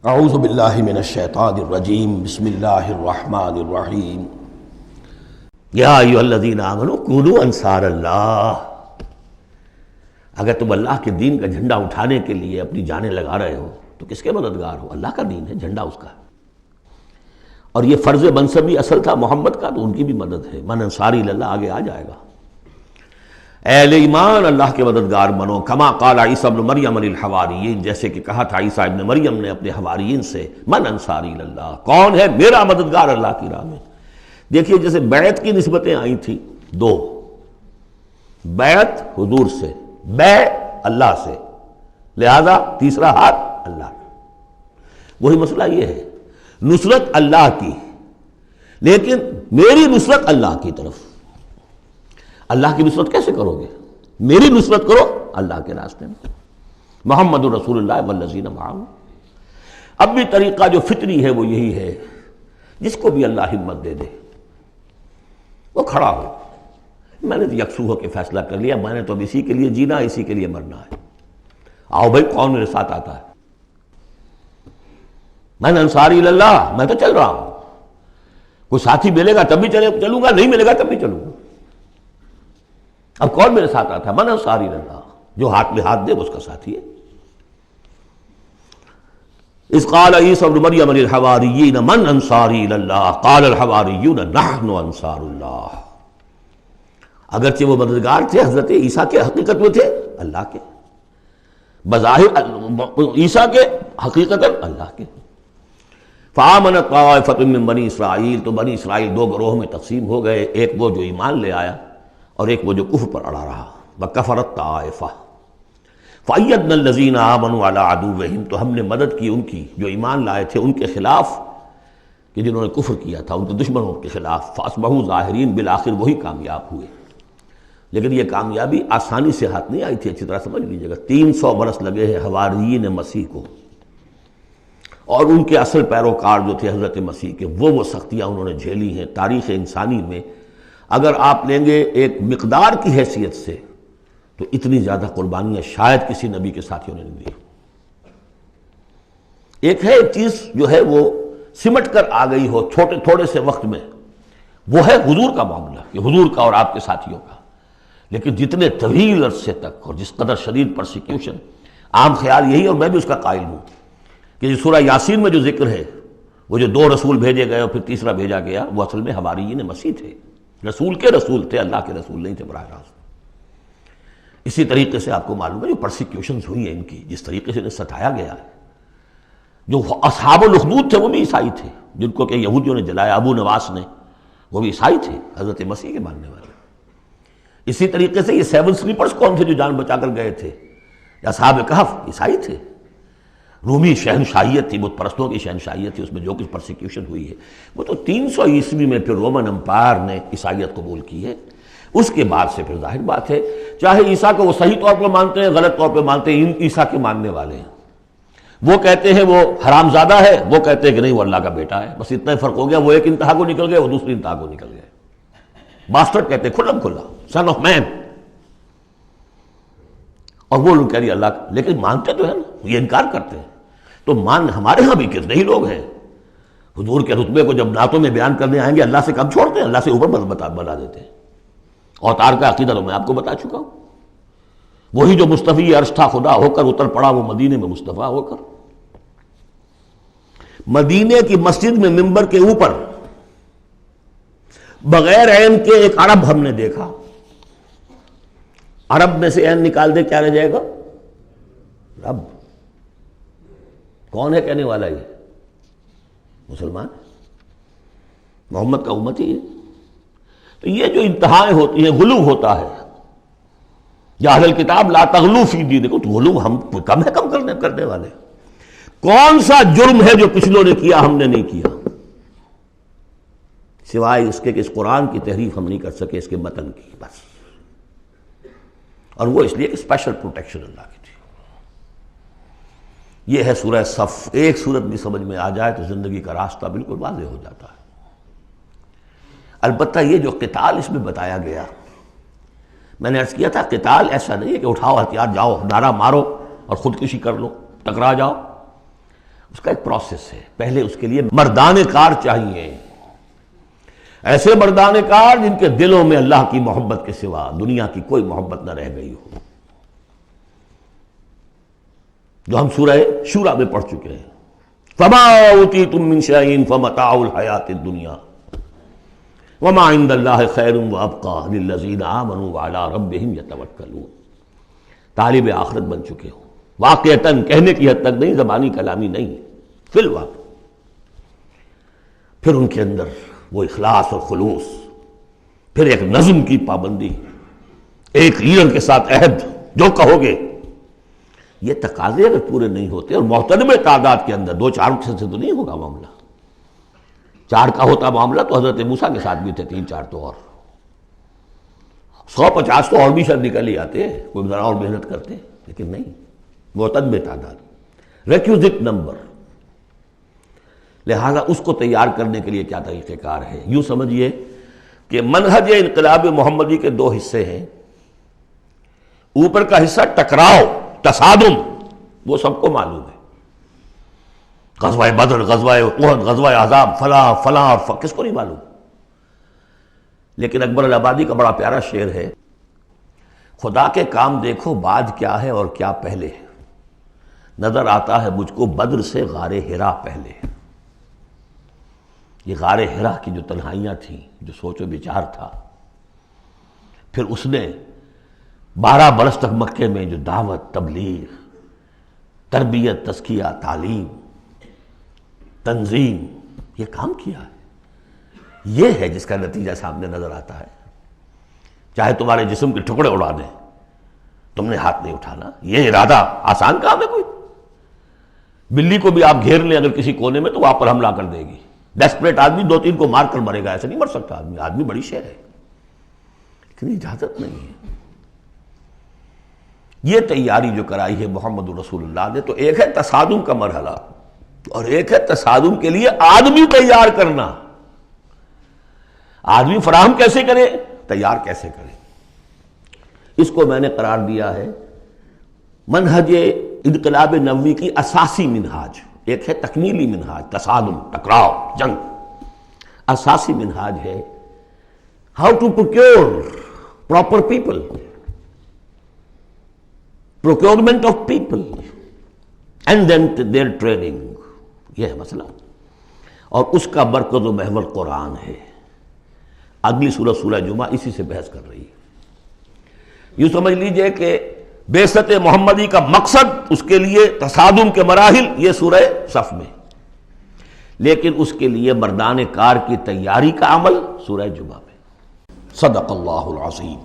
اعوذ باللہ من الشیطان الرجیم بسم اللہ الرحمن الرحیم یا ایھا الذین آمنوا کونوا انصار اللہ. اگر تم اللہ کے دین کا جھنڈا اٹھانے کے لیے اپنی جانیں لگا رہے ہو تو کس کے مددگار ہو؟ اللہ کا دین ہے، جھنڈا اس کا ہے. اور یہ فرض منصبی اصل تھا محمد کا، تو ان کی بھی مدد ہے. من انصاری اللہ آگے آ جائے گا. اہل ایمان اللہ کے مددگار بنو. کما قال عیسیٰ ابن مریم للحواریین، جیسے کہ کہا تھا عیسیٰ ابن مریم نے اپنے حواریین سے، من انصاری اللہ، کون ہے میرا مددگار اللہ کی راہ میں. دیکھیے جیسے بیعت کی نسبتیں آئی تھیں دو، بیعت حضور سے، بیع اللہ سے، لہذا تیسرا ہاتھ اللہ. وہی مسئلہ یہ ہے، نصرت اللہ کی، لیکن میری نصرت اللہ کی طرف. اللہ کی نصرت کیسے کرو گے؟ میری نصرت کرو اللہ کے راستے میں. محمد رسول اللہ والذین معہ. اب بھی طریقہ جو فطری ہے وہ یہی ہے، جس کو بھی اللہ ہمت دے دے وہ کھڑا ہو. میں نے تو یکسو ہو کے فیصلہ کر لیا، میں نے تو اب اسی کے لیے جینا، اسی کے لیے مرنا ہے. آؤ بھائی کون میرے ساتھ آتا ہے؟ میں انصاری اللہ، میں تو چل رہا ہوں. کوئی ساتھی ملے گا تب بھی چلوں گا، نہیں ملے گا تب بھی چلوں گا. اب کون میرے ساتھ آتا ہے؟ من انصاری اللہ، جو ہاتھ میں ہاتھ دے وہ اس کا ساتھی ہے. اذ قال عیسیٰ ابن مریم للحواریین من انصاری اللہ قال الحواریون نحن انصار اللہ. اگرچہ وہ مددگار تھے حضرت عیسیٰ کے، حقیقت میں تھے اللہ کے، بظاہر عیسیٰ کے، حقیقت اللہ کے. فآمنت طائفۃ من بنی اسرائیل، تو بنی اسرائیل دو گروہ میں تقسیم ہو گئے، ایک وہ جو ایمان لے آیا اور ایک وہ جو کفر پر اڑا رہا. وکفرت طائفہ فأیدنا الذین آمنوا علی عدوہم، تو ہم نے مدد کی ان کی جو ایمان لائے تھے ان کے خلاف، کہ جنہوں نے کفر کیا تھا ان کے دشمنوں کے خلاف. فاصبحوا ظاہرین، بالآخر وہی کامیاب ہوئے. لیکن یہ کامیابی آسانی سے ہاتھ نہیں آئی تھی، اچھی طرح سمجھ لیجیے گا. 300 برس لگے ہیں حواریین مسیح کو، اور ان کے اصل پیروکار جو تھے حضرت مسیح کے، وہ سختیاں انہوں نے جھیلی ہیں. تاریخ انسانی میں اگر آپ لیں گے ایک مقدار کی حیثیت سے تو اتنی زیادہ قربانیاں شاید کسی نبی کے ساتھیوں نے نہیں دی. ایک ہے ایک چیز جو ہے وہ سمٹ کر آ گئی ہو تھوڑے سے وقت میں، وہ ہے حضور کا معاملہ، کہ حضور کا اور آپ کے ساتھیوں کا. لیکن جتنے طویل عرصے تک اور جس قدر شدید پرسیکیوشن، عام خیال یہی، اور میں بھی اس کا قائل ہوں، کہ سورہ یاسین میں جو ذکر ہے، وہ جو 2 رسول بھیجے گئے اور پھر تیسرا بھیجا گیا، وہ اصل میں حواریین مسیح تھے. رسول کے رسول تھے، اللہ کے رسول نہیں تھے براہ راست. اسی طریقے سے آپ کو معلوم ہے جو پرسیکیوشنز ہوئی ہیں ان کی، جس طریقے سے انہیں ستایا گیا ہے. جو اصحاب الاخدود تھے وہ بھی عیسائی تھے، جن کو کہ یہودیوں نے جلایا، ابو نواس نے، وہ بھی عیسائی تھے، حضرت مسیح کے ماننے والے. اسی طریقے سے یہ 7 سلیپرز کون تھے جو جان بچا کر گئے تھے؟ اصحاب کہف عیسائی تھے. رومی شہنشاہیت تھی، بت پرستوں کی شہنشاہیت تھی، اس میں جو کچھ پرسیکیوشن ہوئی ہے وہ تو 300 عیسوی میں پھر رومن امپائر نے عیسائیت قبول کی ہے. اس کے بعد سے پھر ظاہر بات ہے، چاہے عیسیٰ کو وہ صحیح طور پر مانتے ہیں، غلط طور پہ مانتے ہیں، عیسیٰ کے ماننے والے ہیں. وہ کہتے ہیں وہ حرام زادہ ہے، وہ کہتے ہیں کہ نہیں وہ اللہ کا بیٹا ہے. بس اتنا ہی فرق ہو گیا، وہ ایک انتہا کو نکل گئے، وہ دوسری انتہا کو نکل گئے. باسٹرڈ کہتے ہیں کھلم کھلا، سن آف مین. اور وہ لوگ کہہ رہے اللہ کا، لیکن مانتے تو ہے نا، یہ انکار کرتے ہیں. تو ہمارے ہاں بھی کتنے ہی لوگ ہیں حضور کے رتبے کو جب نعتوں میں بیان کرنے آئیں گے اللہ سے کم چھوڑتے ہیں، اللہ سے اوپر بنا دیتے ہیں. اوتار کا عقیدہ تو میں آپ کو بتا چکا ہوں. وہی جو مصطفی عرش تھا خدا ہو کر اتر پڑا وہ مدینے میں مصطفیٰ ہو کر. مدینے کی مسجد میں ممبر کے اوپر بغیر عین کے ایک عرب ہم نے دیکھا. عرب میں سے عین نکال دے کیا رہ جائے گا؟ رب. کون ہے کہنے والا؟ یہ مسلمان، محمد کا امتی ہے. تو یہ جو انتہائیں ہوتی ہیں، غلو ہوتا ہے. یا اہل الکتاب لا تغلو فی دینکم، تو غلو ہم کم ہے، کم کرنے والے. کون سا جرم ہے جو پچھلوں نے کیا ہم نے نہیں کیا، سوائے اس کے کہ اس قرآن کی تحریف ہم نہیں کر سکے، اس کے متن کی بس. اور وہ اس لیے کہ اسپیشل پروٹیکشن اللہ کی تھی. یہ ہے سورہ صف. ایک سورت بھی سمجھ میں آ جائے تو زندگی کا راستہ بالکل واضح ہو جاتا ہے. البتہ یہ جو قتال اس میں بتایا گیا، میں نے عرض کیا تھا قتال ایسا نہیں ہے کہ اٹھاؤ ہتھیار جاؤ نعرہ مارو اور خودکشی کر لو، ٹکرا جاؤ. اس کا ایک پروسیس ہے. پہلے اس کے لیے مردان کار چاہیے، ایسے مردان کار جن کے دلوں میں اللہ کی محبت کے سوا دنیا کی کوئی محبت نہ رہ گئی ہو، جو ہم سورہ شورى میں پڑھ چکے ہیں. فما اوتیتم من شیء فمتاع الحیاۃ الدنیا وما عند اللہ خیر وابقى للذین آمنوا وعلی ربہم یتوکلون. طالب آخرت بن چکے ہو، واقعتاً کہنے کی حد تک نہیں، زبانی کلامی نہیں، فی الواقع. پھر ان کے اندر وہ اخلاص اور خلوص، پھر ایک نظم کی پابندی، ایک لیڈر کے ساتھ عہد، جو کہو گے. یہ تقاضے اگر پورے نہیں ہوتے، اور محترم تعداد کے اندر 2-4 سے تو نہیں ہوگا معاملہ. 4 کا ہوتا معاملہ تو حضرت موسیٰ کے ساتھ بھی تھے، 3-4 تو اور 150 تو اور بھی شاید نکل ہی آتے، کوئی ذرا اور محنت کرتے، لیکن نہیں، معتدل تعداد، ریکوزٹ نمبر. لہذا اس کو تیار کرنے کے لیے کیا طریقہ کار ہے؟ یوں سمجھیے کہ منہج انقلاب محمدی کے 2 حصے ہیں. اوپر کا حصہ ٹکراؤ، تصادم، وہ سب کو معلوم ہے. غزوہ بدر، غزوہ احد، غزوہ احزاب، فلاں فلاں اور کس کو نہیں معلوم. لیکن اکبر الآبادی کا بڑا پیارا شعر ہے، خدا کے کام دیکھو بعد کیا ہے اور کیا پہلے. نظر آتا ہے مجھ کو بدر سے غار حرا پہلے. یہ غار حرا کی جو تنہائیاں تھیں، جو سوچ و بچار تھا، پھر اس نے 12 برس تک مکے میں جو دعوت، تبلیغ، تربیت، تزکیہ، تعلیم، تنظیم، یہ کام کیا ہے. یہ ہے جس کا نتیجہ سامنے نظر آتا ہے. چاہے تمہارے جسم کے ٹکڑے اڑا دیں، تم نے ہاتھ نہیں اٹھانا. یہ ارادہ آسان کام ہے کوئی؟ بلی کو بھی آپ گھیر لیں اگر کسی کونے میں تو وہ آپ پر حملہ کر دے گی. ڈیسپریٹ آدمی 2-3 کو مار کر مرے گا، ایسے نہیں مر سکتا آدمی. آدمی بڑی شے ہے، لیکن اجازت نہیں ہے. یہ تیاری جو کرائی ہے محمد رسول اللہ نے، تو ایک ہے تصادم کا مرحلہ، اور ایک ہے تصادم کے لیے آدمی تیار کرنا. آدمی فراہم کیسے کرے، تیار کیسے کرے. اس کو میں نے قرار دیا ہے منہج انقلاب نبوی کی اساسی منہاج. ایک ہے تکمیلی منہاج، تصادم، ٹکراؤ، جنگ. اساسی منہاج ہے how to procure proper people, procurement of people and then their training. یہ ہے مسئلہ، اور اس کا مرکز و محور قرآن ہے. اگلی سورۃ سورہ جمعہ اسی سے بحث کر رہی ہے. یوں سمجھ لیجئے کہ بعثت محمدی کا مقصد، اس کے لیے تصادم کے مراحل یہ سورہ صف میں، لیکن اس کے لیے مردان کار کی تیاری کا عمل سورہ جمعہ میں. صدق اللہ العظیم.